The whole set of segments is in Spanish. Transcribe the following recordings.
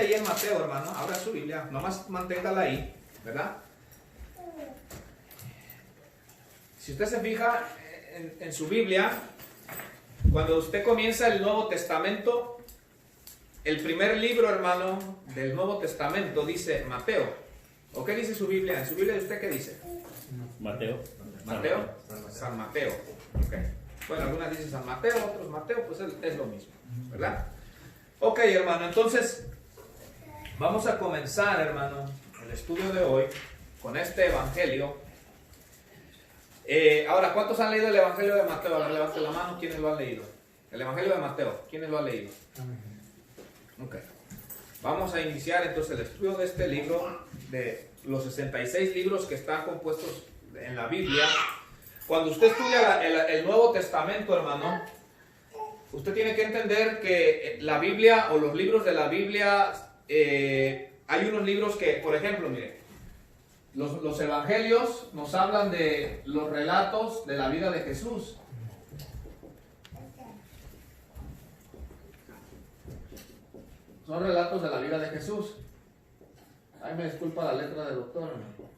Ahí en Mateo, hermano, abra su Biblia, nomás manténgala ahí, ¿verdad? Si usted se fija en su Biblia, cuando usted comienza el Nuevo Testamento, el primer libro, hermano, del Nuevo Testamento dice Mateo. ¿O qué dice su Biblia? ¿En su Biblia de usted qué dice? Mateo. ¿Mateo? San Mateo. Ok. Bueno, algunas dicen San Mateo, otros Mateo, pues es lo mismo, ¿verdad? Ok, hermano, entonces vamos a comenzar, hermano, el estudio de hoy con este evangelio. Ahora, ¿cuántos han leído el evangelio de Mateo? Ahora levanten la mano, ¿quiénes lo han leído? El evangelio de Mateo, ¿quiénes lo han leído? Ok. Vamos a iniciar entonces el estudio de este libro, de los 66 libros que están compuestos en la Biblia. Cuando usted estudia el Nuevo Testamento, hermano, usted tiene que entender que la Biblia o los libros de la Biblia, hay unos libros que, por ejemplo, mire, los evangelios nos hablan de los relatos de la vida de Jesús. Son relatos de la vida de Jesús. Ay, me disculpa la letra del doctor, hermano.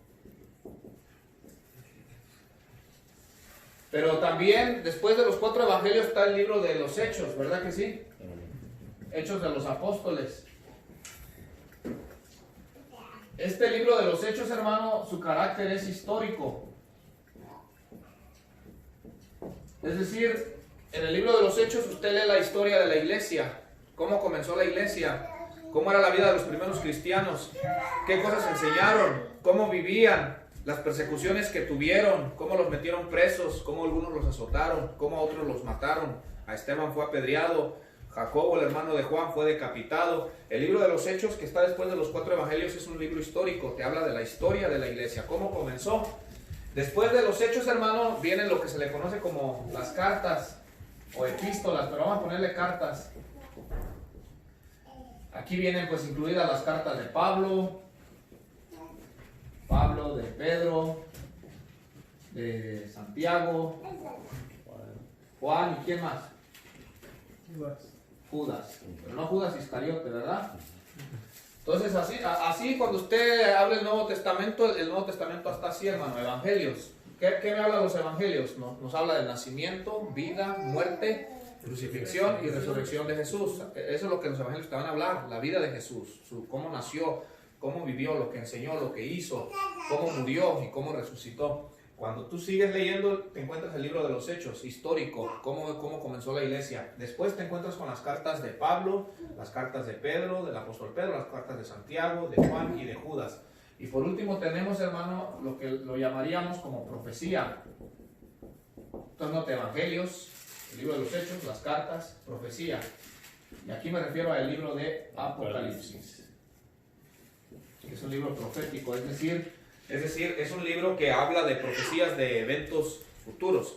Pero también, después de los 4 evangelios, está el libro de los Hechos, ¿verdad que sí? Hechos de los Apóstoles. Este libro de los Hechos, hermano, su carácter es histórico. Es decir, en el libro de los Hechos usted lee la historia de la iglesia. Cómo comenzó la iglesia, cómo era la vida de los primeros cristianos, qué cosas enseñaron, cómo vivían, las persecuciones que tuvieron, cómo los metieron presos, cómo algunos los azotaron, cómo otros los mataron. A Esteban fue apedreado, Jacobo, el hermano de Juan, fue decapitado. El libro de los Hechos, que está después de los 4 evangelios, es un libro histórico, te habla de la historia de la iglesia, cómo comenzó. Después de los Hechos, hermano, vienen lo que se le conoce como las cartas o epístolas, pero vamos a ponerle cartas. Aquí vienen pues incluidas las cartas de Pablo, de Pedro, de Santiago, Juan y ¿quién más? Judas, pero no Judas Iscariote, ¿verdad? Entonces así cuando usted habla el Nuevo Testamento está así, hermano, evangelios. ¿Qué me habla de los evangelios? Nos habla del nacimiento, vida, muerte, crucifixión y resurrección de Jesús. Eso es lo que los evangelios te van a hablar, la vida de Jesús, cómo nació, cómo vivió, lo que enseñó, lo que hizo, cómo murió y cómo resucitó. Cuando tú sigues leyendo, te encuentras el libro de los Hechos, histórico, cómo comenzó la iglesia. Después te encuentras con las cartas de Pablo, las cartas de Pedro, del apóstol Pedro, las cartas de Santiago, de Juan y de Judas. Y por último tenemos, hermano, lo que lo llamaríamos como profecía. Entonces, note, evangelios, el libro de los Hechos, las cartas, profecía. Y aquí me refiero al libro de Apocalipsis, que es un libro profético, es decir, es un libro que habla de profecías de eventos futuros.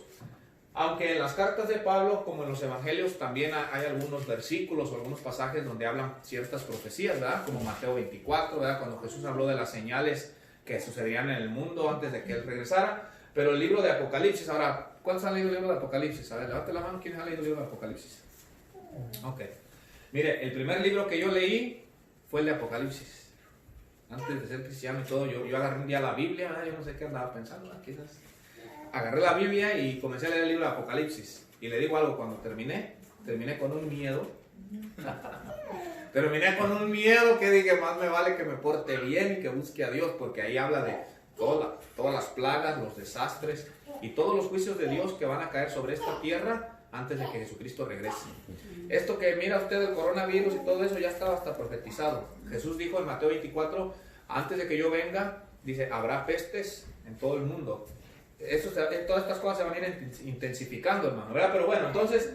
Aunque en las cartas de Pablo, como en los evangelios, también hay algunos versículos o algunos pasajes donde hablan ciertas profecías, ¿verdad? Como Mateo 24, ¿verdad? Cuando Jesús habló de las señales que sucederían en el mundo antes de que Él regresara. Pero el libro de Apocalipsis, ahora, ¿cuántos han leído el libro de Apocalipsis? A ver, levante la mano, ¿quiénes han leído el libro de Apocalipsis? Ok. Mire, el primer libro que yo leí fue el de Apocalipsis. Antes de ser cristiano y todo, yo agarré un día la Biblia, ¿verdad? Yo no sé qué andaba pensando, ¿verdad? Quizás agarré la Biblia y comencé a leer el libro de Apocalipsis. Y le digo algo, cuando terminé con un miedo. Terminé con un miedo que dije, más me vale que me porte bien y que busque a Dios, porque ahí habla de todas las plagas, los desastres y todos los juicios de Dios que van a caer sobre esta tierra antes de que Jesucristo regrese. Esto que mira usted del coronavirus y todo eso ya estaba hasta profetizado. Jesús dijo en Mateo 24, antes de que yo venga, dice, habrá pestes en todo el mundo. Todas estas cosas se van a ir intensificando, hermano, ¿verdad? Pero bueno, entonces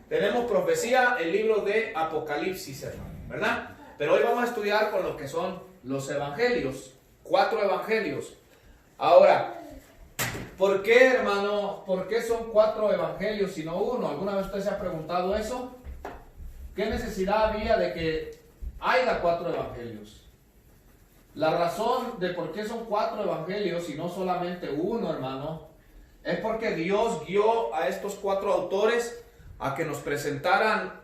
tenemos profecía, el libro de Apocalipsis, hermano, ¿verdad? Pero hoy vamos a estudiar con lo que son los evangelios, 4 evangelios. Ahora, ¿por qué, hermano? ¿Por qué son 4 evangelios y no 1? ¿Alguna vez usted se ha preguntado eso? ¿Qué necesidad había de que haya 4 evangelios? La razón de por qué son 4 evangelios y no solamente 1, hermano, es porque Dios guió a estos 4 autores a que nos presentaran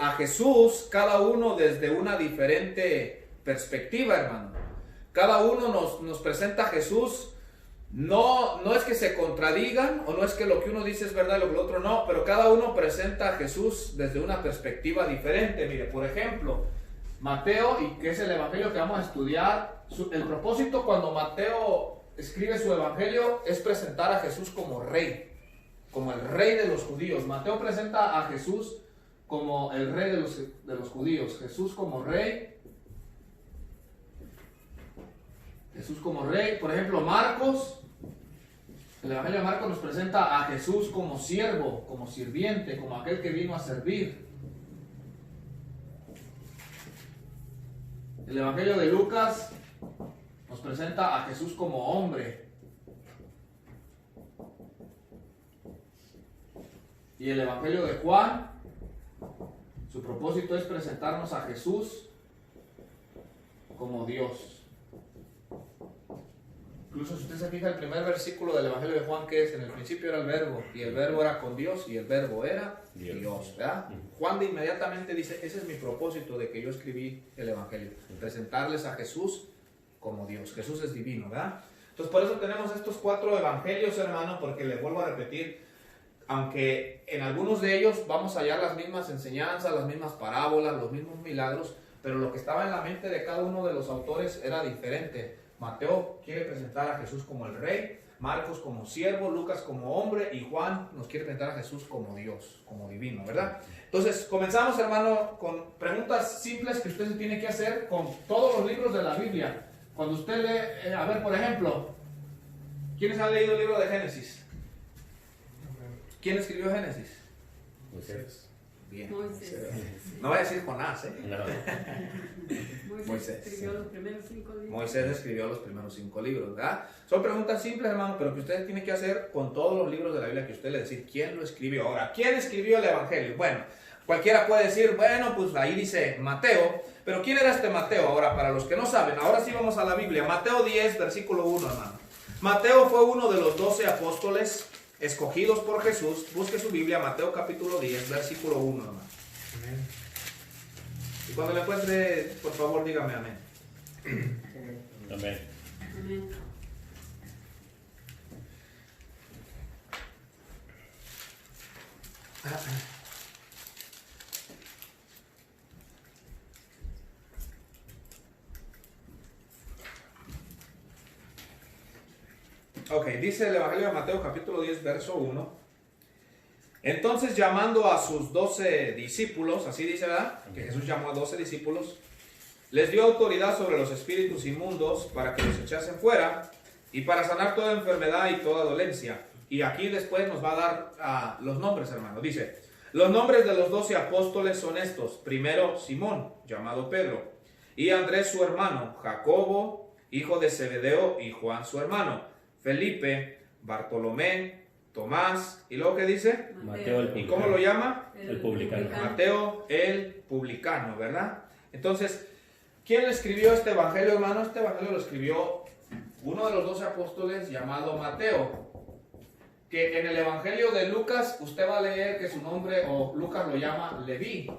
a Jesús, cada uno desde una diferente perspectiva, hermano. Cada uno nos presenta a Jesús, no es que se contradigan, o no es que lo que uno dice es verdad y lo que el otro no, pero cada uno presenta a Jesús desde una perspectiva diferente. Mire, por ejemplo, Mateo, y que es el evangelio que vamos a estudiar, el propósito cuando Mateo escribe su evangelio es presentar a Jesús como rey, como el rey de los judíos. Mateo presenta a Jesús como el rey de los judíos, Jesús como rey. Jesús como rey. Por ejemplo, Marcos, el evangelio de Marcos nos presenta a Jesús como siervo, como sirviente, como aquel que vino a servir. El evangelio de Lucas nos presenta a Jesús como hombre. Y el evangelio de Juan, su propósito es presentarnos a Jesús como Dios. Incluso si usted se fija el primer versículo del evangelio de Juan, que es: en el principio era el verbo, y el verbo era con Dios, y el verbo era Dios, ¿verdad? Juan de inmediatamente dice: ese es mi propósito de que yo escribí el evangelio, presentarles a Jesús como Dios. Jesús es divino, ¿verdad? Entonces por eso tenemos estos 4 evangelios, hermano, porque les vuelvo a repetir, aunque en algunos de ellos vamos a hallar las mismas enseñanzas, las mismas parábolas, los mismos milagros, pero lo que estaba en la mente de cada uno de los autores era diferente. Mateo quiere presentar a Jesús como el rey, Marcos como siervo, Lucas como hombre, y Juan nos quiere presentar a Jesús como Dios, como divino, ¿verdad? Entonces comenzamos, hermano, con preguntas simples que usted se tiene que hacer con todos los libros de la Biblia. Cuando usted lee, a ver, por ejemplo, ¿quiénes han leído el libro de Génesis? ¿Quién escribió Génesis? Moisés. Bien. Moisés. No voy a decir Jonás, ¿eh? No. Moisés escribió los primeros 5 libros. Moisés escribió los primeros 5 libros, ¿verdad? Son preguntas simples, hermano, pero que usted tiene que hacer con todos los libros de la Biblia, que usted le decir quién lo escribió. Ahora, ¿quién escribió el Evangelio? Bueno, cualquiera puede decir, bueno, pues ahí dice Mateo, pero ¿quién era este Mateo? Ahora, para los que no saben, ahora sí vamos a la Biblia. Mateo 10, versículo 1, hermano. Mateo fue uno de los 12 apóstoles escogidos por Jesús. Busque su Biblia, Mateo capítulo 10, versículo 1, hermano. Amén. Y cuando le encuentre, por favor, dígame amén. Amén. Amén. Ok, dice el Evangelio de Mateo capítulo 10, verso 1. Entonces, llamando a sus 12 discípulos, así dice, ¿verdad? Que Jesús llamó a 12 discípulos, les dio autoridad sobre los espíritus inmundos para que los echasen fuera y para sanar toda enfermedad y toda dolencia. Y aquí después nos va a dar los nombres, hermano. Dice, los nombres de los 12 apóstoles son estos. Primero, Simón, llamado Pedro, y Andrés su hermano, Jacobo, hijo de Zebedeo, y Juan su hermano, Felipe, Bartolomé, Tomás, y luego ¿qué dice? Mateo el ¿Y publicano. cómo lo llama? El publicano. Mateo el publicano, ¿verdad? Entonces, ¿quién le escribió este evangelio, hermano? Este evangelio lo escribió uno de los 12 apóstoles llamado Mateo, que en el evangelio de Lucas usted va a leer que su nombre, o Lucas lo llama Leví.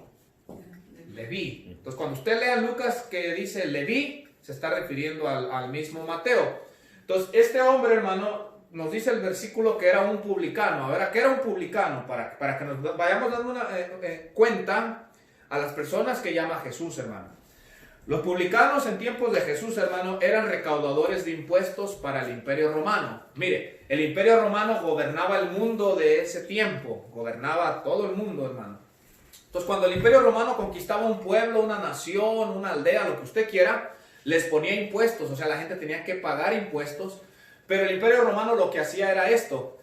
Leví. Entonces, cuando usted lea Lucas que dice Leví, se está refiriendo al mismo Mateo. Entonces, este hombre, hermano, nos dice el versículo que era un publicano. A ver, ¿a qué era un publicano? Para que nos vayamos dando una cuenta a las personas que llama Jesús, hermano. Los publicanos en tiempos de Jesús, hermano, eran recaudadores de impuestos para el Imperio Romano. Mire, el Imperio Romano gobernaba el mundo de ese tiempo, gobernaba todo el mundo, hermano. Entonces, cuando el Imperio Romano conquistaba un pueblo, una nación, una aldea, lo que usted quiera, les ponía impuestos, o sea, la gente tenía que pagar impuestos. Pero el Imperio Romano lo que hacía era esto: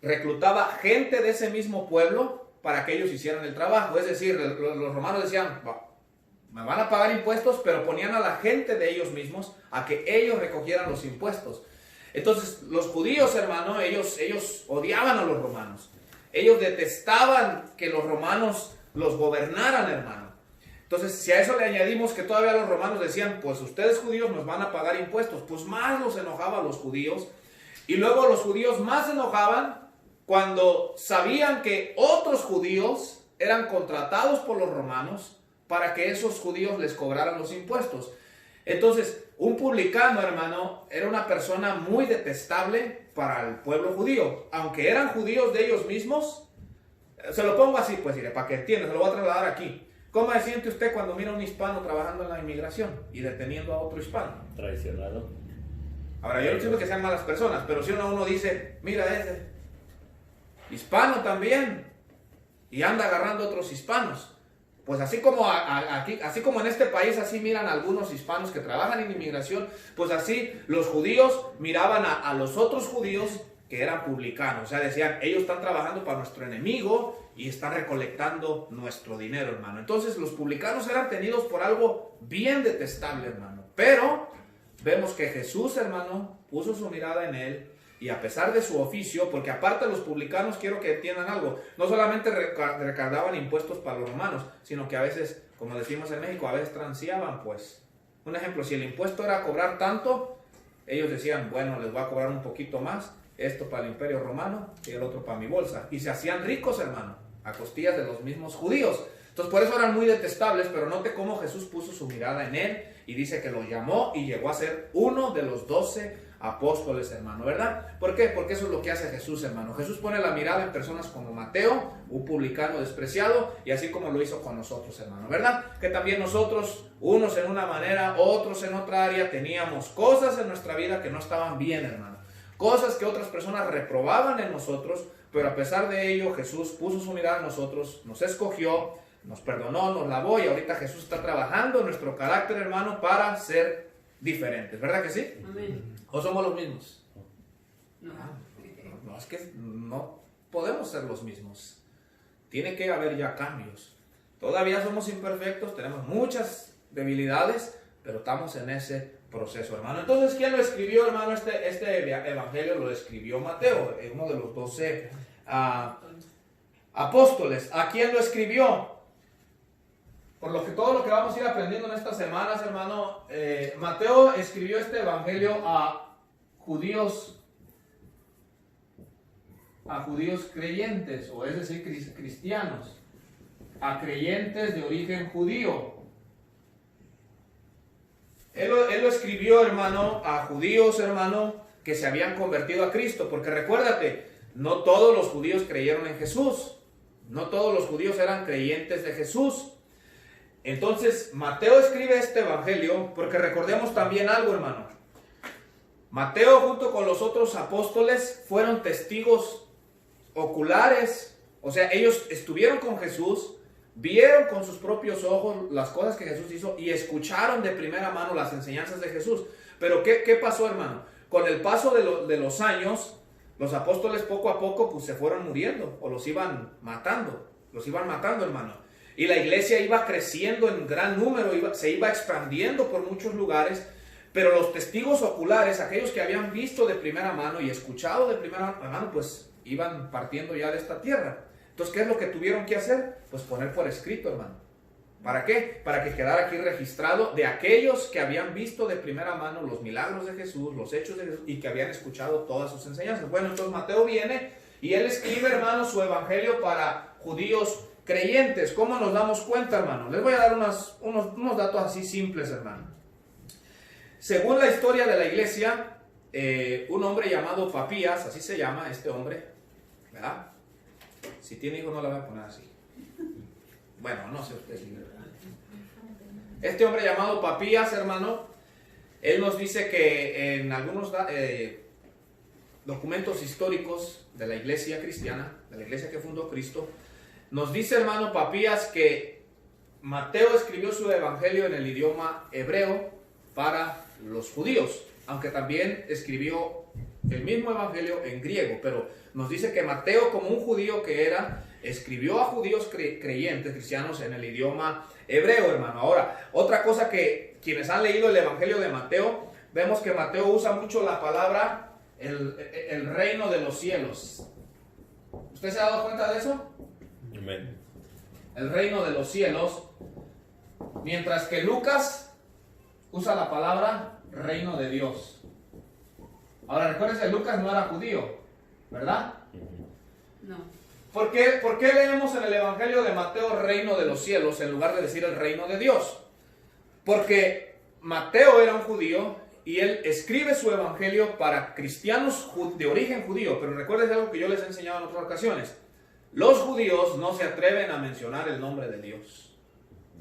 reclutaba gente de ese mismo pueblo para que ellos hicieran el trabajo. Es decir, los romanos decían, me van a pagar impuestos, pero ponían a la gente de ellos mismos a que ellos recogieran los impuestos. Entonces, los judíos, hermano, ellos odiaban a los romanos. Ellos detestaban que los romanos los gobernaran, hermano. Entonces, si a eso le añadimos que todavía los romanos decían, pues ustedes judíos nos van a pagar impuestos, pues más los enojaban los judíos. Y luego los judíos más se enojaban cuando sabían que otros judíos eran contratados por los romanos para que esos judíos les cobraran los impuestos. Entonces, un publicano, hermano, era una persona muy detestable para el pueblo judío. Aunque eran judíos de ellos mismos, se lo pongo así, pues, para que entiendan, se lo voy a trasladar aquí. ¿Cómo se siente usted cuando mira a un hispano trabajando en la inmigración y deteniendo a otro hispano? Traicionado. Ahora, yo no siento que sean malas personas, pero si uno dice, mira ese hispano también, y anda agarrando a otros hispanos. Pues así como aquí, así como en este país, así miran a algunos hispanos que trabajan en inmigración, pues así los judíos miraban a los otros judíos que eran publicanos. O sea, decían, ellos están trabajando para nuestro enemigo y están recolectando nuestro dinero, hermano. Entonces los publicanos eran tenidos por algo bien detestable, hermano. Pero vemos que Jesús, hermano, puso su mirada en él. Y a pesar de su oficio, porque aparte los publicanos, quiero que entiendan algo, no solamente recaudaban impuestos para los romanos, sino que a veces, como decimos en México, a veces transeaban, pues. Un ejemplo, si el impuesto era cobrar tanto, ellos decían, bueno, les voy a cobrar un poquito más, esto para el imperio romano y el otro para mi bolsa. Y se hacían ricos, hermano, a costillas de los mismos judíos. Entonces por eso eran muy detestables, pero note cómo Jesús puso su mirada en él y dice que lo llamó y llegó a ser uno de los 12 apóstoles, hermano, ¿verdad? ¿Por qué? Porque eso es lo que hace Jesús, hermano. Jesús pone la mirada en personas como Mateo, un publicano despreciado, y así como lo hizo con nosotros, hermano, ¿verdad? Que también nosotros, unos en una manera, otros en otra área, teníamos cosas en nuestra vida que no estaban bien, hermano. Cosas que otras personas reprobaban en nosotros, pero a pesar de ello, Jesús puso su mirada en nosotros, nos escogió, nos perdonó, nos lavó, y ahorita Jesús está trabajando en nuestro carácter, hermano, para ser diferentes, ¿verdad que sí? Amén. ¿O somos los mismos? No. No, es que no podemos ser los mismos. Tiene que haber ya cambios. Todavía somos imperfectos, tenemos muchas debilidades, pero estamos en ese proceso, hermano. Entonces, ¿quién lo escribió, hermano? Este evangelio lo escribió Mateo, uno de los 12 apóstoles. ¿A quién lo escribió? Por lo que todo lo que vamos a ir aprendiendo en estas semanas, hermano, Mateo escribió este evangelio a judíos creyentes, o es decir, cristianos, a creyentes de origen judío. Él lo escribió, hermano, a judíos, hermano, que se habían convertido a Cristo, porque recuérdate, no todos los judíos creyeron en Jesús, no todos los judíos eran creyentes de Jesús. Entonces, Mateo escribe este evangelio porque recordemos también algo, hermano. Mateo, junto con los otros apóstoles, fueron testigos oculares. O sea, ellos estuvieron con Jesús, vieron con sus propios ojos las cosas que Jesús hizo y escucharon de primera mano las enseñanzas de Jesús. Pero, ¿qué pasó, hermano? Con el paso de los años, los apóstoles poco a poco pues, se fueron muriendo o los iban matando, hermano. Y la iglesia iba creciendo en gran número, se iba expandiendo por muchos lugares, pero los testigos oculares, aquellos que habían visto de primera mano y escuchado de primera mano, pues iban partiendo ya de esta tierra. Entonces, ¿qué es lo que tuvieron que hacer? Pues poner por escrito, hermano. ¿Para qué? Para que quedara aquí registrado de aquellos que habían visto de primera mano los milagros de Jesús, los hechos de Jesús y que habían escuchado todas sus enseñanzas. Bueno, entonces Mateo viene y él escribe, hermano, su evangelio para judíos creyentes. ¿Cómo nos damos cuenta, hermano? Les voy a dar unos datos así simples, hermano. Según la historia de la iglesia, un hombre llamado Papías, así se llama este hombre, ¿verdad? Si tiene hijos no la voy a poner así. Bueno, no sé ustedes. Este hombre llamado Papías, hermano, él nos dice que en algunos documentos históricos de la iglesia cristiana, de la iglesia que fundó Cristo, nos dice, hermano Papías, que Mateo escribió su evangelio en el idioma hebreo para los judíos, aunque también escribió el mismo evangelio en griego, pero nos dice que Mateo, como un judío que era, escribió a judíos creyentes, cristianos, en el idioma hebreo, hermano. Ahora, otra cosa que quienes han leído el evangelio de Mateo, vemos que Mateo usa mucho la palabra el reino de los cielos. ¿Usted se ha dado cuenta de eso? Amén. El reino de los cielos, mientras que Lucas usa la palabra reino de Dios. Ahora recuérdense, Lucas no era judío, ¿verdad? No. ¿Por qué leemos en el Evangelio de Mateo reino de los cielos en lugar de decir el reino de Dios? Porque Mateo era un judío y él escribe su evangelio para cristianos de origen judío. Pero recuerden algo que yo les he enseñado en otras ocasiones. Los judíos no se atreven a mencionar el nombre de Dios.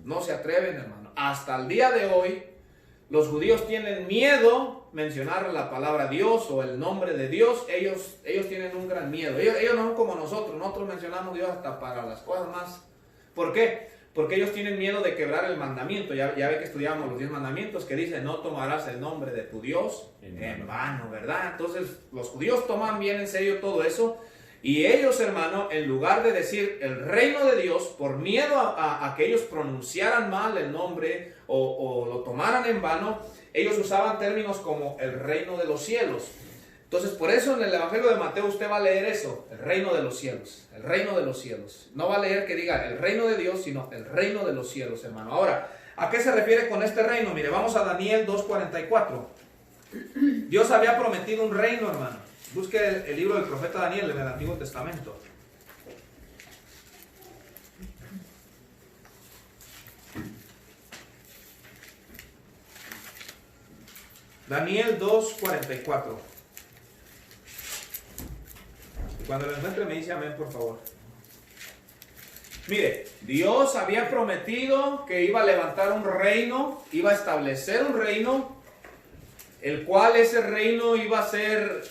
No se atreven, hermano. Hasta el día de hoy, los judíos tienen miedo mencionar la palabra Dios o el nombre de Dios. Ellos tienen un gran miedo. Ellos no son como nosotros. Nosotros mencionamos Dios hasta para las cosas más. ¿Por qué? Porque ellos tienen miedo de quebrar el mandamiento. Ya ve que estudiamos los 10 mandamientos que dice: no tomarás el nombre de tu Dios en vano, ¿verdad? Entonces los judíos toman bien en serio todo eso. Y ellos, hermano, en lugar de decir el reino de Dios, por miedo a que ellos pronunciaran mal el nombre o lo tomaran en vano, ellos usaban términos como el reino de los cielos. Entonces, por eso en el Evangelio de Mateo usted va a leer eso, el reino de los cielos, el reino de los cielos. No va a leer que diga el reino de Dios, sino el reino de los cielos, hermano. Ahora, ¿a qué se refiere con este reino? Mire, vamos a Daniel 2:44. Dios había prometido un reino, hermano. Busque el libro del profeta Daniel en el Antiguo Testamento. Daniel 2:44. Cuando lo encuentre me dice amén, por favor. Mire, Dios había prometido que iba a levantar un reino, iba a establecer un reino, el cual ese reino iba a ser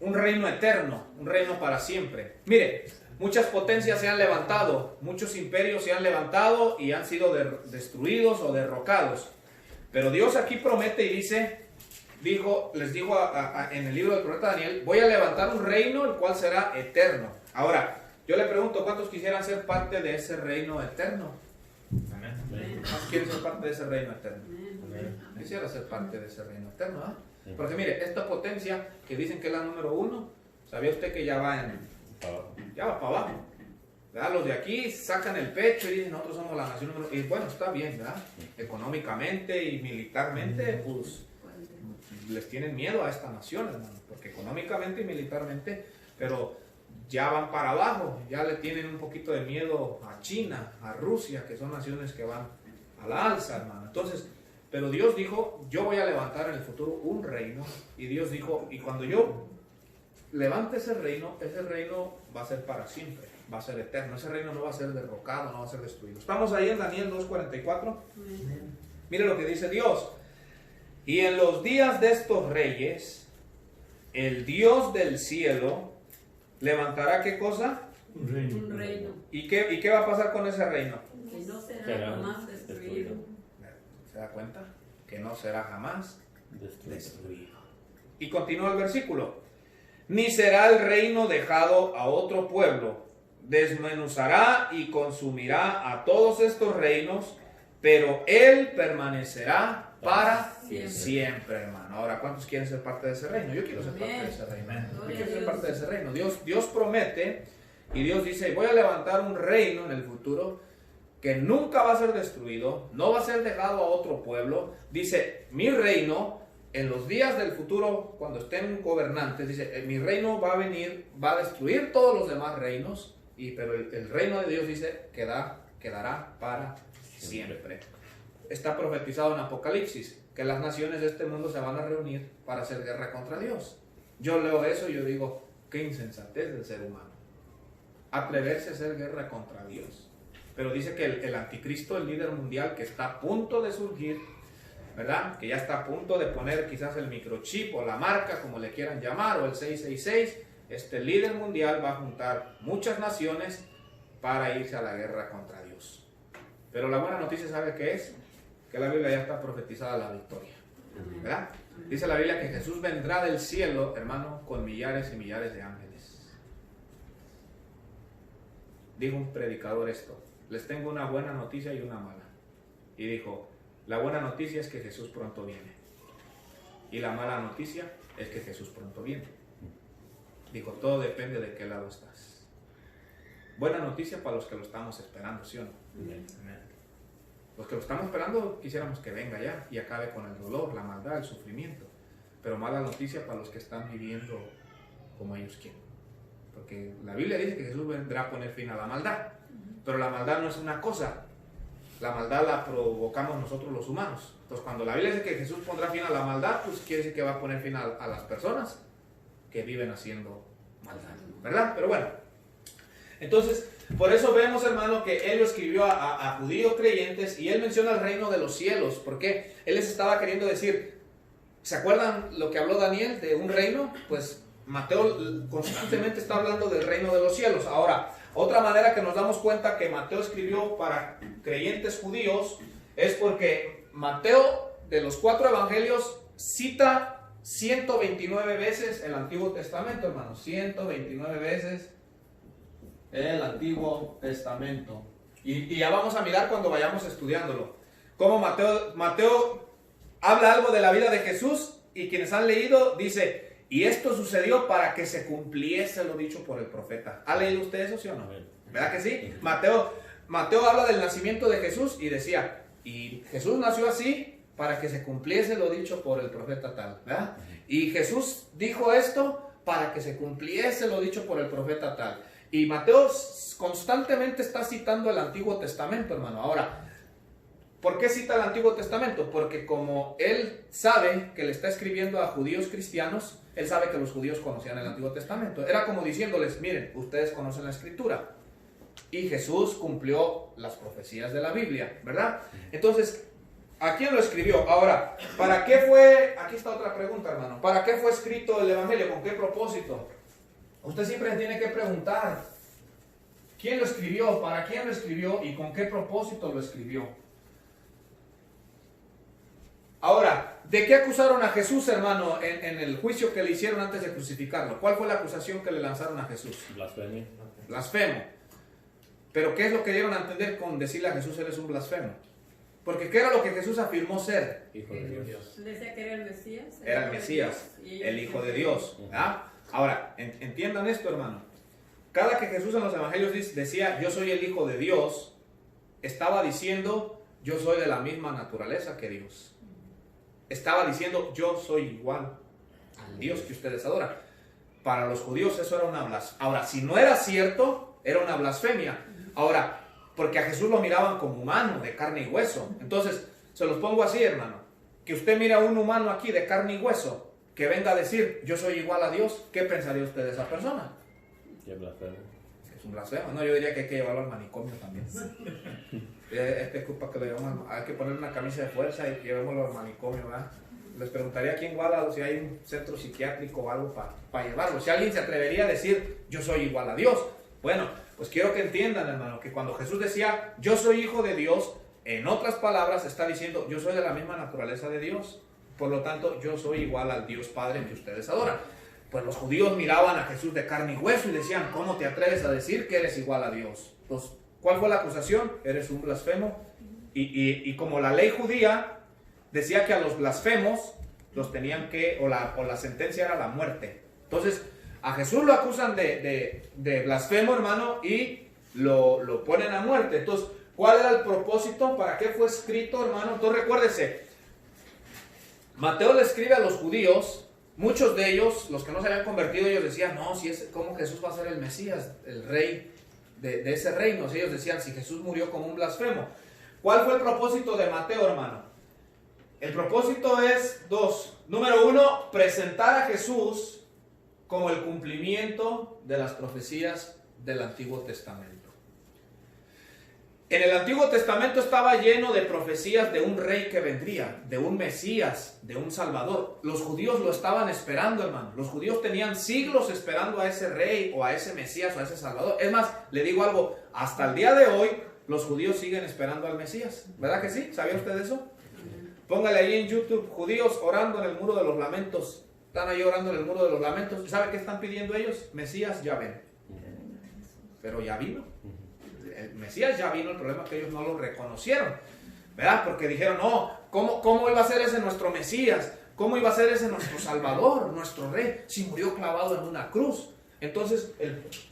un reino eterno, un reino para siempre. Mire, muchas potencias se han levantado, muchos imperios se han levantado y han sido destruidos o derrocados. Pero Dios aquí promete y les dijo en el libro del profeta Daniel: voy a levantar un reino el cual será eterno. Ahora, yo le pregunto, ¿cuántos quisieran ser parte de ese reino eterno? Amén. ¿Cuántos quieren ser parte de ese reino eterno? Amén. Quisiera ser parte de ese reino eterno, ¿eh? Porque mire, esta potencia que dicen que es la número 1, ¿sabía usted que ya va para abajo? ¿Verdad? Los de aquí sacan el pecho y dicen: nosotros somos la nación número 1. Y bueno, está bien, ¿verdad? Económicamente y militarmente, pues les tienen miedo a esta nación, hermano, porque económicamente y militarmente, pero ya van para abajo, ya le tienen un poquito de miedo a China, a Rusia, que son naciones que van a la alza, hermano. Entonces, pero Dios dijo: yo voy a levantar en el futuro un reino. Y Dios dijo: y cuando yo levante ese reino va a ser para siempre, va a ser eterno. Ese reino no va a ser derrocado, no va a ser destruido. Estamos ahí en Daniel 2:44. Mire lo que dice Dios: y en los días de estos reyes, el Dios del cielo levantará, ¿qué cosa? Un reino. ¿Y qué va a pasar con ese reino? Que no será jamás destruido. ¿Se da cuenta? Que no será jamás destruido. Y continúa el versículo: ni será el reino dejado a otro pueblo. Desmenuzará y consumirá a todos estos reinos, pero él permanecerá para siempre, hermano. Ahora, ¿cuántos quieren ser parte de ese reino? Yo quiero ser parte de ese reino. Yo quiero ser parte de ese reino. Dios promete y Dios dice: voy a levantar un reino en el futuro que nunca va a ser destruido, no va a ser dejado a otro pueblo. Dice: mi reino, en los días del futuro, cuando estén gobernantes, dice: mi reino va a venir, va a destruir todos los demás reinos, pero el reino de Dios, dice, quedará para siempre. Está profetizado en Apocalipsis que las naciones de este mundo se van a reunir para hacer guerra contra Dios. Yo leo eso y yo digo: qué insensatez del ser humano, atreverse a hacer guerra contra Dios. Pero dice que el anticristo, el líder mundial que está a punto de surgir, ¿verdad? Que ya está a punto de poner quizás el microchip o la marca, como le quieran llamar, o el 666, este líder mundial va a juntar muchas naciones para irse a la guerra contra Dios. Pero la buena noticia, ¿sabe qué es? Que la Biblia ya está profetizada la victoria, ¿verdad? Dice la Biblia que Jesús vendrá del cielo, hermano, con millares y millares de ángeles. Dijo un predicador esto: les tengo una buena noticia y una mala. Y dijo: la buena noticia es que Jesús pronto viene, y la mala noticia es que Jesús pronto viene. Dijo: todo depende de qué lado estás. Buena noticia para los que lo estamos esperando, ¿sí o no? Amén. Los que lo estamos esperando quisiéramos que venga ya y acabe con el dolor, la maldad, el sufrimiento. Pero mala noticia para los que están viviendo como ellos quieren. porque la Biblia dice que Jesús vendrá a poner fin a la maldad, pero la maldad no es una cosa, la maldad la provocamos nosotros los humanos. Entonces cuando la Biblia dice que Jesús pondrá fin a la maldad, pues quiere decir que va a poner fin a las personas que viven haciendo maldad, ¿verdad? Pero bueno, entonces por eso vemos, hermano, que él lo escribió a judíos creyentes y él menciona el reino de los cielos, porque él les estaba queriendo decir, ¿se acuerdan lo que habló Daniel de un reino? Pues Mateo constantemente está hablando del reino de los cielos. Ahora, otra manera que nos damos cuenta que Mateo escribió para creyentes judíos es porque Mateo, de los 4 evangelios, cita 129 veces el Antiguo Testamento, hermanos. 129 veces el Antiguo Testamento. Y ya vamos a mirar cuando vayamos estudiándolo. Cómo Mateo habla algo de la vida de Jesús y quienes han leído dice... Y esto sucedió para que se cumpliese lo dicho por el profeta. ¿Ha leído usted eso, sí o no? ¿Verdad que sí? Mateo habla del nacimiento de Jesús y decía, y Jesús nació así para que se cumpliese lo dicho por el profeta tal, ¿verdad? Y Jesús dijo esto para que se cumpliese lo dicho por el profeta tal. Y Mateo constantemente está citando el Antiguo Testamento, hermano. Ahora, ¿por qué cita el Antiguo Testamento? Porque como él sabe que le está escribiendo a judíos cristianos, él sabe que los judíos conocían el Antiguo Testamento. Era como diciéndoles, miren, ustedes conocen la Escritura. Y Jesús cumplió las profecías de la Biblia, ¿verdad? Entonces, ¿a quién lo escribió? Ahora, ¿para qué fue? Aquí está otra pregunta, hermano. ¿Para qué fue escrito el Evangelio? ¿Con qué propósito? Usted siempre tiene que preguntar, ¿quién lo escribió? ¿Para quién lo escribió? ¿Y con qué propósito lo escribió? Ahora, ¿de qué acusaron a Jesús, hermano, en el juicio que le hicieron antes de crucificarlo? ¿Cuál fue la acusación que le lanzaron a Jesús? Blasfemia. Blasfemo. ¿Pero qué es lo que dieron a entender con decirle a Jesús, eres un blasfemo? Porque ¿qué era lo que Jesús afirmó ser? Hijo de Dios. Decía que era el Mesías. Era el Mesías, el Hijo de Dios. ¿Ah? Ahora, entiendan esto, hermano. Cada que Jesús en los evangelios decía, yo soy el Hijo de Dios, estaba diciendo, yo soy de la misma naturaleza que Dios. Estaba diciendo, yo soy igual al Dios que ustedes adoran. Para los judíos eso era una blasfemia. Ahora, si no era cierto, era una blasfemia. Ahora, porque a Jesús lo miraban como humano, de carne y hueso. Entonces, se los pongo así, hermano. Que usted mira a un humano aquí de carne y hueso, que venga a decir, yo soy igual a Dios, ¿qué pensaría usted de esa persona? ¿Qué blasfemo? Es un blasfemo. No, yo diría que hay que llevarlo al manicomio también. Este es culpa que lo llevamos, hay que ponerle una camisa de fuerza y llevémoslo al manicomio, ¿verdad? Les preguntaría aquí en Guadalajara si hay un centro psiquiátrico o algo para llevarlo. Si alguien se atrevería a decir, yo soy igual a Dios. Bueno, pues quiero que entiendan, hermano, que cuando Jesús decía, yo soy hijo de Dios, en otras palabras está diciendo, yo soy de la misma naturaleza de Dios. Por lo tanto, yo soy igual al Dios Padre que ustedes adoran. Pues los judíos miraban a Jesús de carne y hueso y decían, ¿cómo te atreves a decir que eres igual a Dios? Pues, ¿cuál fue la acusación? Eres un blasfemo. Y como la ley judía decía que a los blasfemos los tenían que, o la sentencia era la muerte. Entonces, a Jesús lo acusan de blasfemo, hermano, y lo ponen a muerte. Entonces, ¿cuál era el propósito? ¿Para qué fue escrito, hermano? Entonces, recuérdese, Mateo le escribe a los judíos. Muchos de ellos, los que no se habían convertido, ellos decían, no, si es como Jesús va a ser el Mesías, el rey de ese reino. Ellos decían, si Jesús murió como un blasfemo. ¿Cuál fue el propósito de Mateo, hermano? El propósito es dos. Número uno, presentar a Jesús como el cumplimiento de las profecías del Antiguo Testamento. En el Antiguo Testamento estaba lleno de profecías de un rey que vendría, de un Mesías, de un Salvador. Los judíos lo estaban esperando, hermano. Los judíos tenían siglos esperando a ese rey o a ese Mesías o a ese Salvador. Es más, le digo algo, hasta el día de hoy los judíos siguen esperando al Mesías. ¿Verdad que sí? ¿Sabía usted eso? Póngale ahí en YouTube, judíos orando en el muro de los lamentos. Están ahí orando en el muro de los lamentos. ¿Sabe qué están pidiendo ellos? Mesías ya ven. Pero ya vino. El Mesías ya vino, el problema es que ellos no lo reconocieron, ¿verdad? Porque dijeron, no, ¿cómo iba a ser ese nuestro Mesías? ¿Cómo iba a ser ese nuestro Salvador, nuestro Rey, si murió clavado en una cruz? Entonces,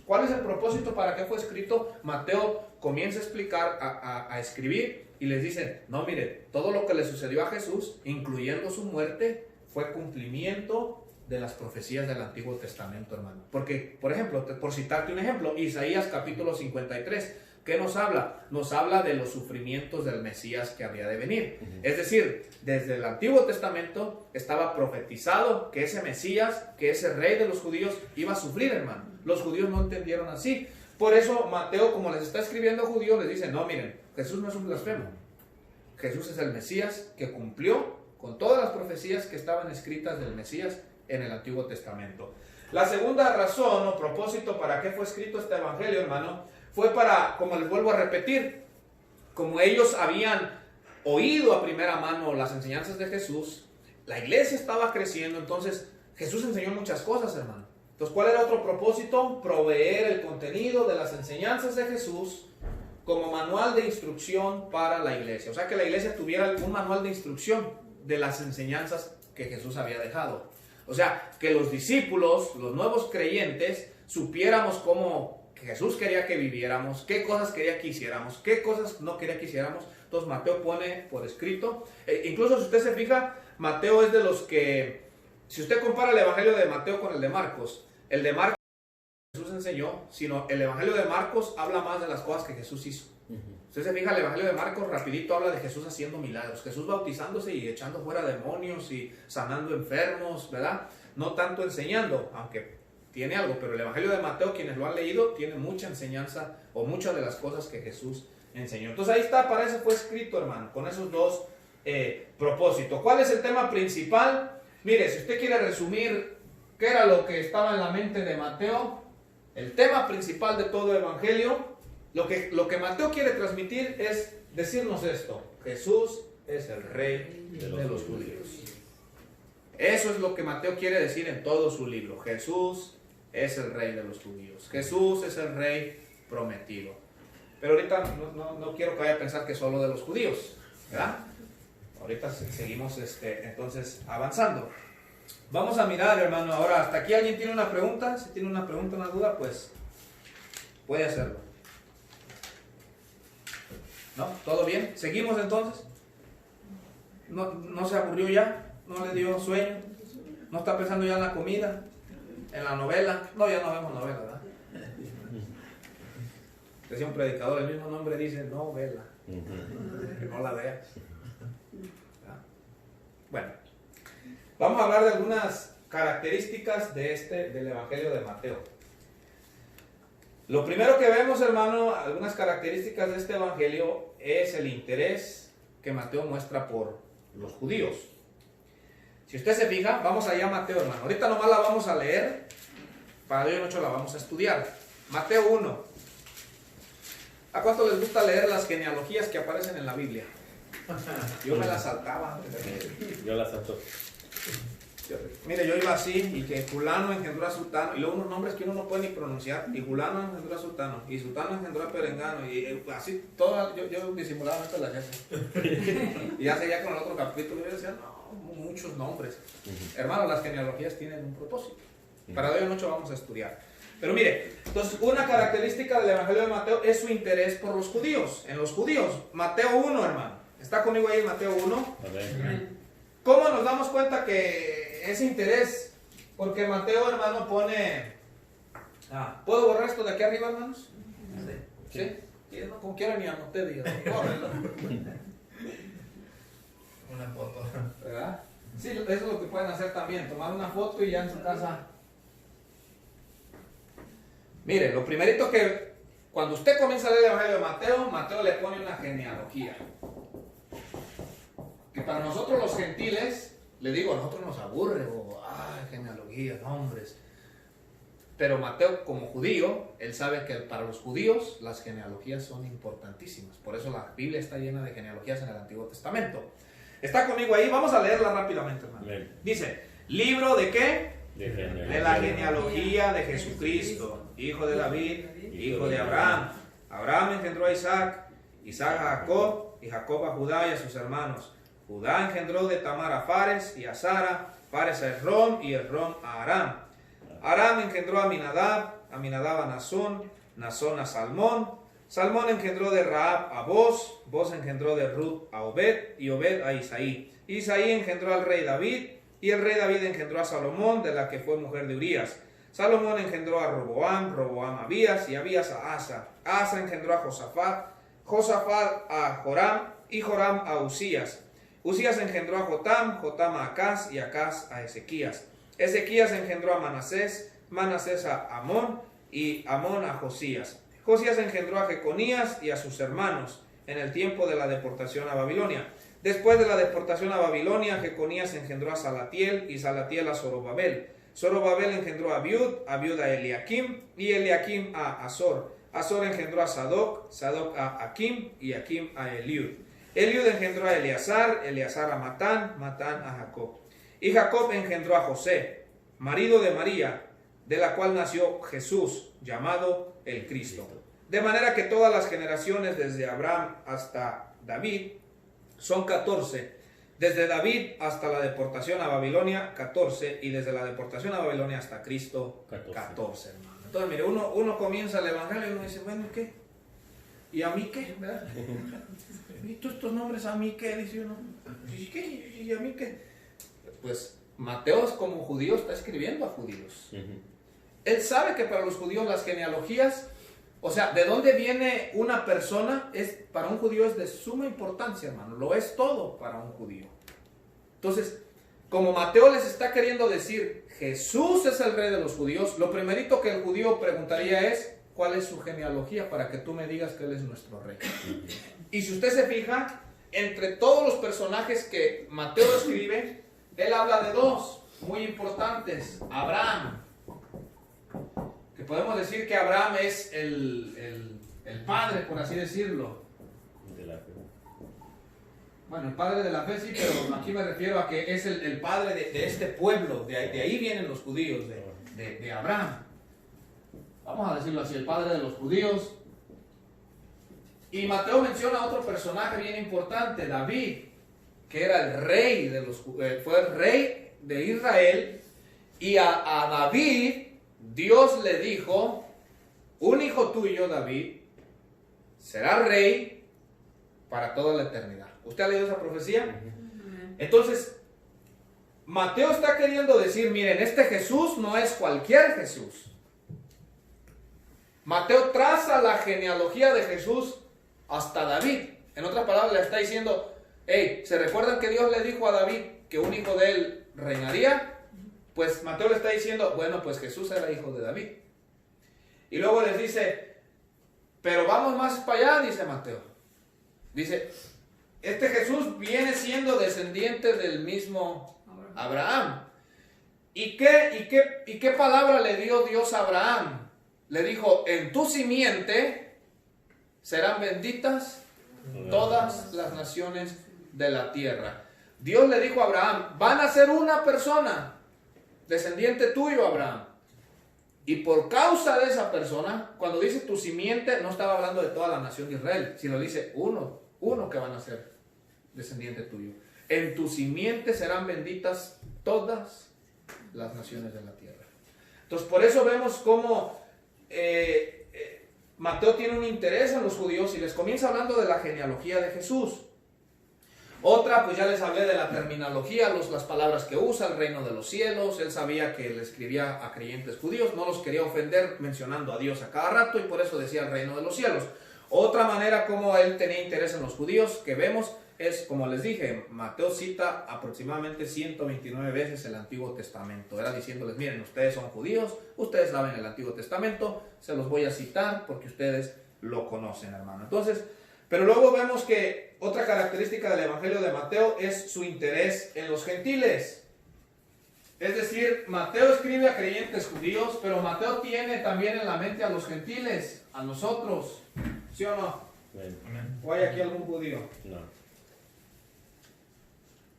¿cuál es el propósito? ¿Para qué fue escrito? Mateo comienza a explicar, a escribir, y les dice, no, mire, todo lo que le sucedió a Jesús, incluyendo su muerte, fue cumplimiento de las profecías del Antiguo Testamento, hermano. Porque, por ejemplo, por citarte un ejemplo, Isaías capítulo 53, ¿qué nos habla? Nos habla de los sufrimientos del Mesías que había de venir. Es decir, desde el Antiguo Testamento estaba profetizado que ese Mesías, que ese rey de los judíos, iba a sufrir, hermano. Los judíos no entendieron así. Por eso Mateo, como les está escribiendo a judíos, les dice, no, miren, Jesús no es un blasfemo. Jesús es el Mesías que cumplió con todas las profecías que estaban escritas del Mesías en el Antiguo Testamento. La segunda razón o propósito para qué fue escrito este evangelio, hermano, fue para, como les vuelvo a repetir, como ellos habían oído a primera mano las enseñanzas de Jesús, la iglesia estaba creciendo, entonces Jesús enseñó muchas cosas, hermano. Entonces, ¿cuál era otro propósito? Proveer el contenido de las enseñanzas de Jesús como manual de instrucción para la iglesia. O sea, que la iglesia tuviera un manual de instrucción de las enseñanzas que Jesús había dejado. O sea, que los discípulos, los nuevos creyentes, supiéramos cómo Jesús quería que viviéramos, qué cosas quería que hiciéramos, qué cosas no quería que hiciéramos. Entonces Mateo pone por escrito, incluso si usted se fija, Mateo es de los que, si usted compara el evangelio de Mateo con el de Marcos Jesús enseñó, sino el evangelio de Marcos habla más de las cosas que Jesús hizo. Usted se fija, el evangelio de Marcos rapidito habla de Jesús haciendo milagros, Jesús bautizándose y echando fuera demonios y sanando enfermos, ¿verdad? No tanto enseñando, aunque tiene algo, pero el evangelio de Mateo, quienes lo han leído, tiene mucha enseñanza o muchas de las cosas que Jesús enseñó. Entonces ahí está, para eso fue escrito, hermano, con esos dos propósitos. ¿Cuál es el tema principal? Mire, si usted quiere resumir qué era lo que estaba en la mente de Mateo, el tema principal de todo evangelio, lo que Mateo quiere transmitir es decirnos esto: Jesús es el rey de los judíos. Eso es lo que Mateo quiere decir en todo su libro. Jesús es el rey de los judíos. Jesús es el rey prometido. Pero ahorita no quiero que vaya a pensar que solo de los judíos, ¿verdad? Ahorita seguimos entonces avanzando. Vamos a mirar, hermano, ahora hasta aquí. ¿Alguien tiene una pregunta? Si tiene una pregunta, una duda, pues puede hacerlo. ¿No? ¿Todo bien? ¿Seguimos entonces? ¿No se aburrió ya? ¿No le dio sueño? ¿No está pensando ya en la comida? ¿En la novela? No, ya no vemos novela, ¿verdad? Decía un predicador, el mismo nombre dice novela. Que no la veas. ¿Verdad? Bueno, vamos a hablar de algunas características del Evangelio de Mateo. Lo primero que vemos, hermano, algunas características de este Evangelio es el interés que Mateo muestra por los judíos. Si usted se fija, vamos allá a Mateo, hermano. Ahorita nomás la vamos a leer, para hoy en 8 la vamos a estudiar. Mateo 1. ¿A cuánto les gusta leer las genealogías que aparecen en la Biblia? Yo me las saltaba. Yo las salto. Mire, yo iba así, y que fulano engendró a sultano, y luego unos nombres que uno no puede ni pronunciar, y fulano engendró a sultano, y sultano engendró a perengano, y así, todo, yo disimulaba esto en la gente. Y ya seguía con el otro capítulo, y yo decía, no, muchos nombres. Hermano, las genealogías tienen un propósito. Para hoy en 8 vamos a estudiar. Pero mire, entonces una característica del Evangelio de Mateo es su interés por los judíos, en los judíos. Mateo 1, hermano. ¿Está conmigo ahí en Mateo 1? Amén. ¿Cómo nos damos cuenta que ese interés? Porque Mateo, hermano, pone... ¿Puedo borrar esto de aquí arriba, hermanos? ¿Sí? ¿Sí? No, como quiera ni anoté, diga. Bórrelo. Una foto. ¿Verdad? Sí, eso es lo que pueden hacer también. Tomar una foto y ya en su casa... Mire, lo primerito que... Cuando usted comienza a leer el Evangelio de Mateo, Mateo le pone una genealogía. Que para nosotros los gentiles, le digo, a nosotros nos aburre, genealogía, nombres. Pero Mateo, como judío, él sabe que para los judíos las genealogías son importantísimas. Por eso la Biblia está llena de genealogías en el Antiguo Testamento. ¿Está conmigo ahí? Vamos a leerla rápidamente, hermano. Bien. Dice, ¿libro de qué? De La genealogía de Jesucristo, hijo de David, hijo de Abraham. Abraham engendró a Isaac, Isaac a Jacob, y Jacob a Judá y a sus hermanos. Judá engendró de Tamar a Fares y a Sara, Fares a Esrom y Esrom a Aram. Aram engendró a Aminadab, Aminadab a Nazón, Nazón a Salmón. Salmón engendró de Rahab a Boz, Boz engendró de Ruth a Obed y Obed a Isaí. Isaí engendró al rey David, Y el rey David engendró a Salomón, de la que fue mujer de Urías. Salomón engendró a Roboam, Roboam a Abías, y Abías a Asa. Asa engendró a Josafat, Josafat a Joram, y Joram a Usías. Usías engendró a Jotam, Jotam a Acaz, y Acaz a Ezequías. Ezequías engendró a Manasés, Manasés a Amón, y Amón a Josías. Josías engendró a Jeconías y a sus hermanos en el tiempo de la deportación a Babilonia. Después de la deportación a Babilonia, Jeconías engendró a Salatiel y Salatiel a Zorobabel. Zorobabel engendró a Abiud, Abiud a Eliakim y Eliakim a Azor. Azor engendró a Sadoc, Sadoc a Akim y Akim a Eliud. Eliud engendró a Eleazar, Eleazar a Matán, Matán a Jacob. Y Jacob engendró a José, marido de María, de la cual nació Jesús, llamado el Cristo. De manera que todas las generaciones desde Abraham hasta David son 14. Desde David hasta la deportación a Babilonia, 14. Y desde la deportación a Babilonia hasta Cristo, 14, hermano. Entonces, mire, uno comienza el evangelio y uno dice, bueno, ¿qué? ¿Y a mí qué? ¿Verdad? ¿Y todos estos nombres a mí qué? Dice uno. ¿Y qué? ¿Y a mí qué? Pues Mateo, como judío, está escribiendo a judíos. Él sabe que para los judíos las genealogías, o sea, de dónde viene una persona, para un judío es de suma importancia, hermano. Lo es todo para un judío. Entonces, como Mateo les está queriendo decir, Jesús es el rey de los judíos, lo primerito que el judío preguntaría es, ¿cuál es su genealogía para que tú me digas que él es nuestro rey? Y si usted se fija, entre todos los personajes que Mateo escribe, él habla de dos muy importantes. Abraham, que podemos decir que Abraham es el padre, por así decirlo. De la fe. Bueno, el padre de la fe sí, pero aquí me refiero a que es el padre de este pueblo, de ahí vienen los judíos, de Abraham. Vamos a decirlo así, el padre de los judíos. Y Mateo menciona otro personaje bien importante, David, que era el rey fue el rey de Israel. Y a David, Dios le dijo, un hijo tuyo, David, será rey para toda la eternidad. ¿Usted ha leído esa profecía? Entonces, Mateo está queriendo decir, miren, este Jesús no es cualquier Jesús. Mateo traza la genealogía de Jesús hasta David. En otras palabras, le está diciendo, hey, ¿se recuerdan que Dios le dijo a David que un hijo de él reinaría? Pues Mateo le está diciendo, bueno, pues Jesús era hijo de David. Y luego les dice, pero vamos más para allá, dice Mateo. Dice, este Jesús viene siendo descendiente del mismo Abraham. ¿Y qué palabra le dio Dios a Abraham? Le dijo, en tu simiente serán benditas todas las naciones de la tierra. Dios le dijo a Abraham, van a ser una persona, descendiente tuyo, Abraham. Y por causa de esa persona, cuando dice tu simiente, no estaba hablando de toda la nación de Israel, sino dice uno que van a ser descendiente tuyo. En tu simiente serán benditas todas las naciones de la tierra. Entonces, por eso vemos cómo Mateo tiene un interés en los judíos y les comienza hablando de la genealogía de Jesús. Otra, pues ya les hablé de la terminología, las palabras que usa, el reino de los cielos. Él sabía que le escribía a creyentes judíos, no los quería ofender mencionando a Dios a cada rato y por eso decía el reino de los cielos. Otra manera como él tenía interés en los judíos que vemos es, como les dije, Mateo cita aproximadamente 129 veces el Antiguo Testamento. Era diciéndoles, miren, ustedes son judíos, ustedes saben el Antiguo Testamento, se los voy a citar porque ustedes lo conocen, hermano. Entonces, pero luego vemos que otra característica del Evangelio de Mateo es su interés en los gentiles. Es decir, Mateo escribe a creyentes judíos, pero Mateo tiene también en la mente a los gentiles, a nosotros. ¿Sí o no? Bueno. ¿O hay aquí algún judío? No.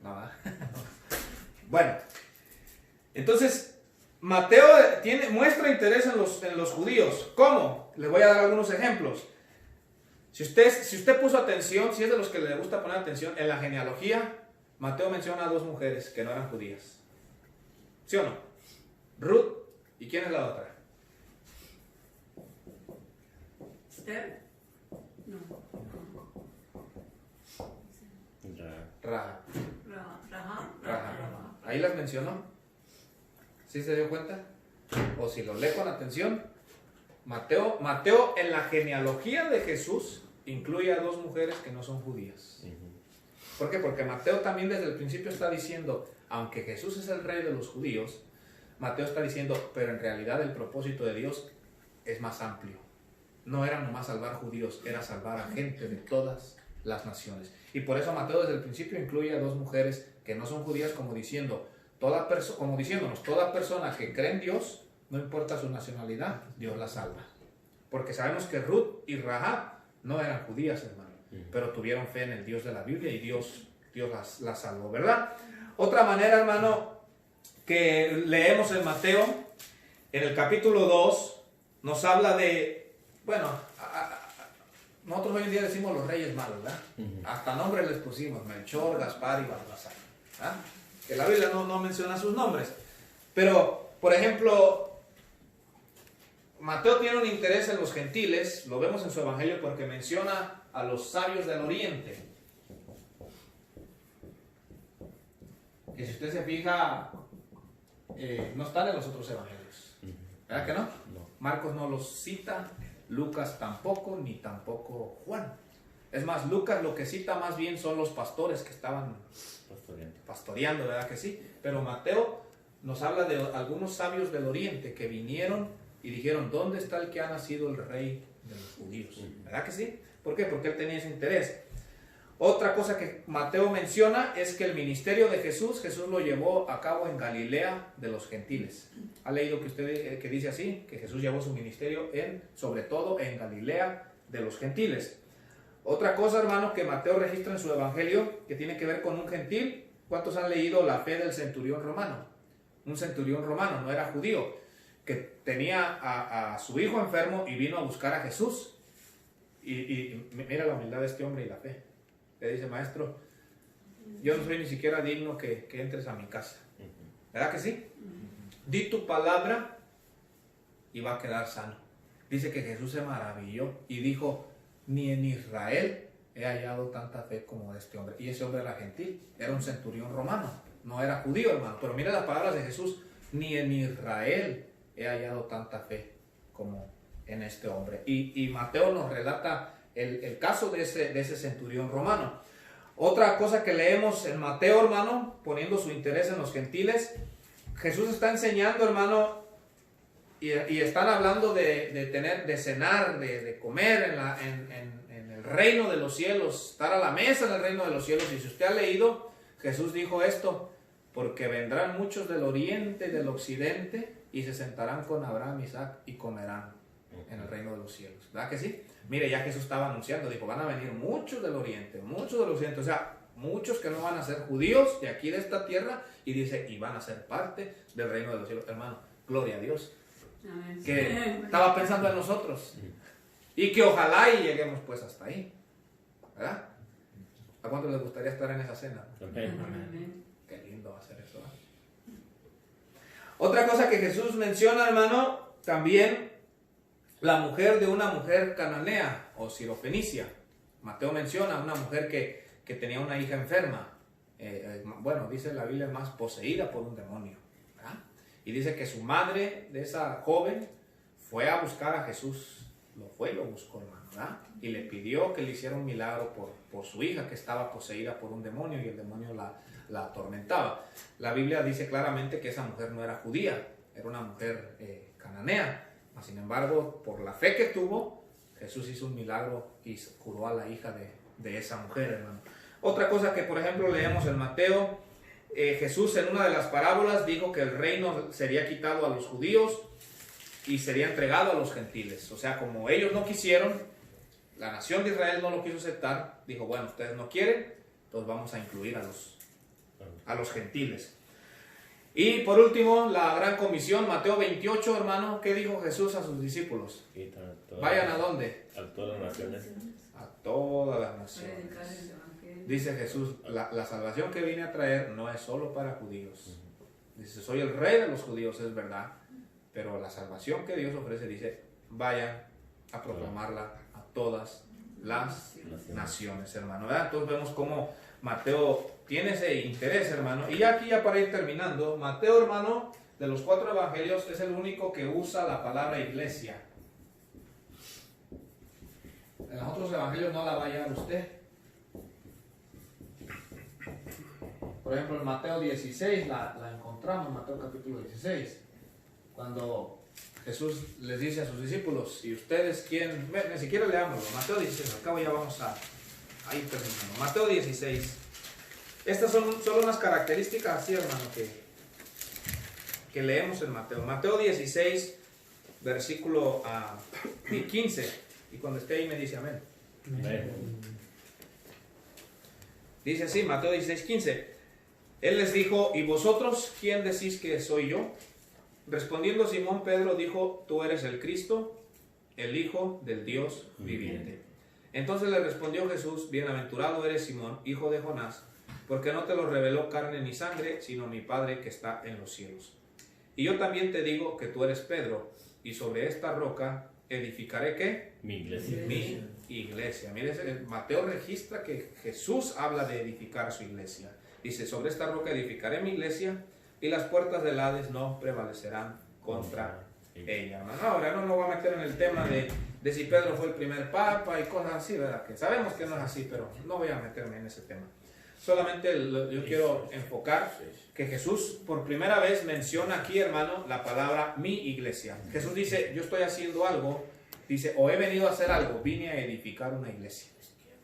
No. Bueno, entonces Mateo muestra interés en los judíos. ¿Cómo? Les voy a dar algunos ejemplos. Si usted puso atención, si es de los que le gusta poner atención, en la genealogía, Mateo menciona a dos mujeres que no eran judías. ¿Sí o no? Ruth, ¿y quién es la otra? Esther. No. Ya. Rahab. Rahab. Rahab. Ahí las mencionó. ¿Sí se dio cuenta? O si lo lee con atención, Mateo en la genealogía de Jesús incluye a dos mujeres que no son judías. ¿Por qué? Porque Mateo también desde el principio está diciendo, aunque Jesús es el rey de los judíos, Mateo está diciendo, pero en realidad el propósito de Dios es más amplio. No era nomás salvar judíos, era salvar a gente de todas las naciones. Y por eso Mateo desde el principio incluye a dos mujeres que no son judías, como diciéndonos, toda persona que cree en Dios, no importa su nacionalidad, Dios la salva. Porque sabemos que Ruth y Rahab no eran judías, hermano, pero tuvieron fe en el Dios de la Biblia y Dios las salvó, ¿verdad? Otra manera, hermano, que leemos en Mateo, en el capítulo 2, nos habla de, bueno, nosotros hoy en día decimos los reyes malos, ¿verdad? Hasta nombres les pusimos, Melchor, Gaspar y Baltasar, ¿verdad? Que la Biblia no menciona sus nombres. Pero, por ejemplo, Mateo tiene un interés en los gentiles, lo vemos en su evangelio porque menciona a los sabios del oriente. Que si usted se fija, no están en los otros evangelios. ¿Verdad que no? No. Marcos no los cita, Lucas tampoco, ni tampoco Juan. Es más, Lucas lo que cita más bien son los pastores que estaban pastoreando, ¿verdad que sí? Pero Mateo nos habla de algunos sabios del oriente que vinieron y dijeron, ¿dónde está el que ha nacido el rey de los judíos? ¿Verdad que sí? ¿Por qué? Porque él tenía ese interés. Otra cosa que Mateo menciona es que el ministerio de Jesús lo llevó a cabo en Galilea de los gentiles. ¿Ha leído que dice así? Que Jesús llevó su ministerio sobre todo en Galilea de los gentiles. Otra cosa, hermano, que Mateo registra en su evangelio, que tiene que ver con un gentil. ¿Cuántos han leído la fe del centurión romano? Un centurión romano, no era judío, que tenía a su hijo enfermo y vino a buscar a Jesús. Y mira la humildad de este hombre y la fe. Le dice, maestro, yo no soy ni siquiera digno que entres a mi casa. ¿Verdad que sí? Di tu palabra y va a quedar sano. Dice que Jesús se maravilló y dijo, ni en Israel he hallado tanta fe como este hombre. Y ese hombre era gentil, era un centurión romano, no era judío, hermano. Pero mira las palabras de Jesús, ni en Israel he hallado tanta fe como en este hombre. Y Mateo nos relata el caso de ese centurión romano. Otra cosa que leemos en Mateo, hermano, poniendo su interés en los gentiles, Jesús está enseñando, hermano, y están hablando de cenar, de comer en el reino de los cielos, estar a la mesa en el reino de los cielos. Y si usted ha leído, Jesús dijo esto, porque vendrán muchos del oriente y del occidente y se sentarán con Abraham, Isaac y comerán en el reino de los cielos. ¿Verdad que sí? Mire, ya Jesús estaba anunciando, dijo, van a venir muchos del oriente, muchos del occidente, o sea, muchos que no van a ser judíos de aquí de esta tierra, y dice, y van a ser parte del reino de los cielos. Hermano, gloria a Dios. Amén. Que estaba pensando en nosotros. Y que ojalá y lleguemos pues hasta ahí. ¿Verdad? ¿A cuántos les gustaría estar en esa cena? Amén. Qué lindo va a ser eso. Otra cosa que Jesús menciona, hermano, también la mujer de una mujer cananea o sirofenicia. Mateo menciona a una mujer que tenía una hija enferma. Bueno, dice la Biblia más poseída por un demonio. ¿Verdad? Y dice que su madre de esa joven fue a buscar a Jesús. Lo fue y lo buscó, hermano, ¿verdad? Y le pidió que le hiciera un milagro por su hija que estaba poseída por un demonio y el demonio la atormentaba. La Biblia dice claramente que esa mujer no era judía, era una mujer cananea. Sin embargo, por la fe que tuvo, Jesús hizo un milagro y curó a la hija de esa mujer, hermano. Otra cosa que, por ejemplo, leemos en Mateo, Jesús en una de las parábolas dijo que el reino sería quitado a los judíos y sería entregado a los gentiles. O sea, como ellos no quisieron, la nación de Israel no lo quiso aceptar, dijo, bueno, ustedes no quieren, entonces vamos a incluir a los gentiles. Y por último, la gran comisión, Mateo 28, hermano, ¿qué dijo Jesús a sus discípulos? ¿Vayan a dónde? A todas las naciones. A todas las naciones. Dice Jesús, la salvación que vine a traer no es solo para judíos. Dice, soy el rey de los judíos, es verdad, pero la salvación que Dios ofrece, dice, vayan a proclamarla a todas las naciones, hermano. ¿Verdad? Entonces vemos cómo Mateo tiene ese interés, hermano. Y ya aquí, ya para ir terminando, Mateo, hermano, de los 4 evangelios, es el único que usa la palabra iglesia. En los otros evangelios no la va a hallar usted. Por ejemplo, en Mateo 16 la encontramos, Mateo capítulo 16, cuando Jesús les dice a sus discípulos, y ustedes quieren, ni siquiera leámoslo, Mateo 16, al cabo ya vamos a ir terminando. Mateo 16, estas son solo unas características así, hermano, que leemos en Mateo. Mateo 16, versículo 15. Y cuando esté ahí me dice amén. Dice así, Mateo 16, 15. Él les dijo, ¿y vosotros quién decís que soy yo? Respondiendo Simón Pedro dijo, tú eres el Cristo, el Hijo del Dios viviente. Entonces le respondió Jesús, bienaventurado eres Simón, hijo de Jonás, porque no te lo reveló carne ni sangre, sino mi Padre que está en los cielos. Y yo también te digo que tú eres Pedro, y sobre esta roca edificaré ¿qué? Mi iglesia. Mi iglesia. Mire, Mateo registra que Jesús habla de edificar su iglesia. Dice, sobre esta roca edificaré mi iglesia y las puertas del Hades no prevalecerán contra ella. Ahora no me voy a meter en el tema de si Pedro fue el primer papa y cosas así, ¿verdad? Que sabemos que no es así, pero no voy a meterme en ese tema. Solamente yo quiero enfocar que Jesús por primera vez menciona aquí, hermano, la palabra mi iglesia. Jesús dice, yo estoy haciendo algo, dice, o he venido a hacer algo, vine a edificar una iglesia.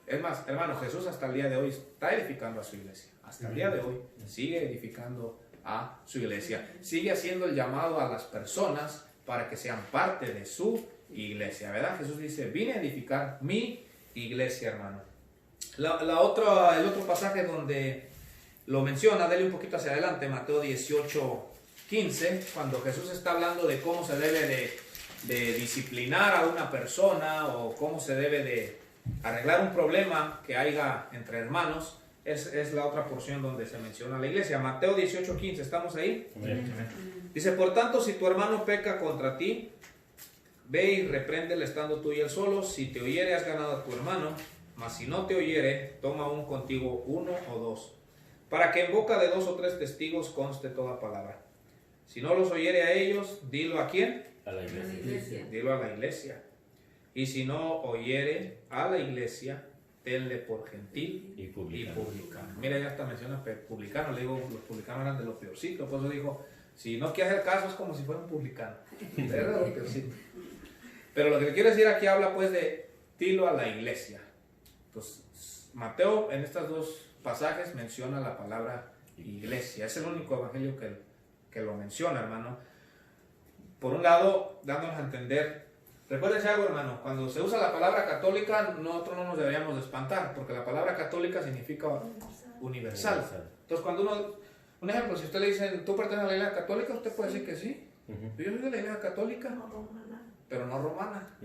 Es más, hermano, Jesús hasta el día de hoy está edificando a su iglesia. Hasta el día de hoy sigue edificando a su iglesia. Sigue haciendo el llamado a las personas para que sean parte de su iglesia, ¿verdad? Jesús dice, vine a edificar mi iglesia, hermano. El otro pasaje donde lo menciona, dele un poquito hacia adelante, Mateo 18, 15, cuando Jesús está hablando de cómo se debe de disciplinar a una persona o cómo se debe de arreglar un problema que haya entre hermanos. Es la otra porción donde se menciona la iglesia. Mateo 18, 15, ¿estamos ahí? Dice, por tanto, si tu hermano peca contra ti, ve y repréndele estando tú y él solos. Si te oyere, has ganado a tu hermano. Mas si no te oyere, toma aún contigo 1 o 2, para que en boca de 2 o 3 testigos conste toda palabra. Si no los oyere a ellos, dilo a quién. A la iglesia. Dilo a la iglesia. Y si no oyere a la iglesia, tenle por gentil y publicano. Mira, ya hasta menciona publicano. Le digo, los publicanos eran de lo peorcito. Por eso dijo, si no quiere hacer caso, es como si fuera un publicano. Era de lo peorcito. Pero lo que quiere decir aquí habla pues de dilo a la iglesia. Entonces, Mateo en estos 2 pasajes menciona la palabra iglesia. Es el único evangelio que lo menciona, hermano. Por un lado, dándonos a entender, recuérdense algo, hermano, cuando se usa la palabra católica, nosotros no nos deberíamos de espantar, porque la palabra católica significa universal. Entonces, cuando un ejemplo, si usted le dicen, ¿tú perteneces a la iglesia católica? Usted puede decir que sí. Yo soy de la iglesia católica, pero no romana.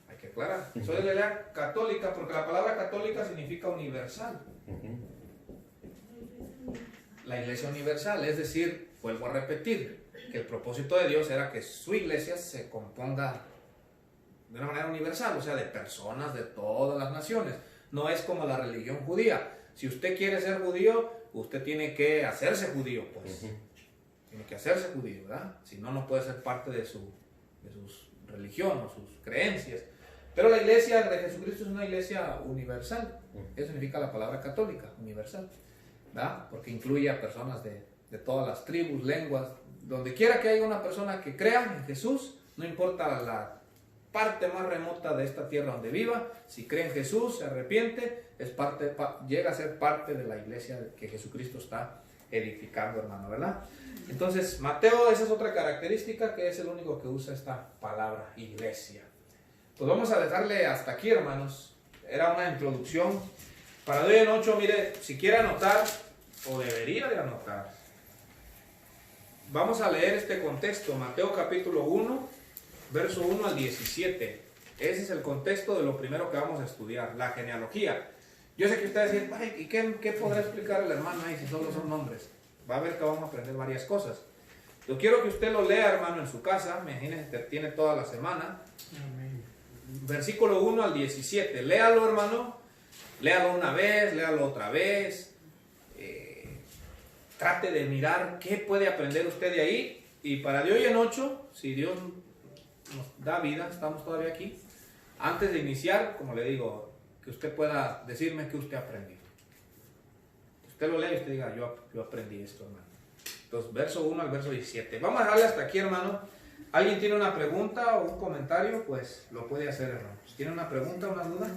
Hay que aclarar. Soy de la iglesia católica porque la palabra católica significa universal. La iglesia universal, es decir, vuelvo a repetir, que el propósito de Dios era que su iglesia se componga de una manera universal, o sea, de personas de todas las naciones. No es como la religión judía. Si usted quiere ser judío, usted tiene que hacerse judío, pues. Tiene que hacerse judío, ¿verdad? Si no, no puede ser parte de su religión o sus creencias. Pero la iglesia de Jesucristo es una iglesia universal. Eso significa la palabra católica, universal, ¿verdad? Porque incluye a personas de todas las tribus, lenguas. Donde quiera que haya una persona que crea en Jesús, no importa la parte más remota de esta tierra donde viva, si cree en Jesús, se arrepiente, llega a ser parte de la iglesia que Jesucristo está edificando, hermano, ¿verdad? Entonces, Mateo, esa es otra característica, que es el único que usa esta palabra, iglesia. Pues vamos a dejarle hasta aquí, hermanos. Era una introducción. Para de hoy en 8, mire, si quiere anotar, o debería de anotar, vamos a leer este contexto, Mateo capítulo 1, verso 1 al 17. Ese es el contexto de lo primero que vamos a estudiar, la genealogía. Yo sé que ustedes dicen, ¿y qué podrá explicar el hermano ahí si solo son nombres? Va a ver que vamos a aprender varias cosas. Yo quiero que usted lo lea, hermano, en su casa. Me imagino que tiene toda la semana. Amén. Versículo 1 al 17. Léalo, hermano. Léalo una vez, léalo otra vez. Trate de mirar qué puede aprender usted de ahí. Y para de hoy en 8, si Dios nos da vida, estamos todavía aquí. Antes de iniciar, como le digo, que usted pueda decirme qué usted aprendió. Usted lo lee y usted diga, yo aprendí esto, hermano. Entonces, verso 1 al verso 17. Vamos a dejarle hasta aquí, hermano. ¿Alguien tiene una pregunta o un comentario? Pues lo puede hacer, hermano. Si tiene una pregunta o una duda.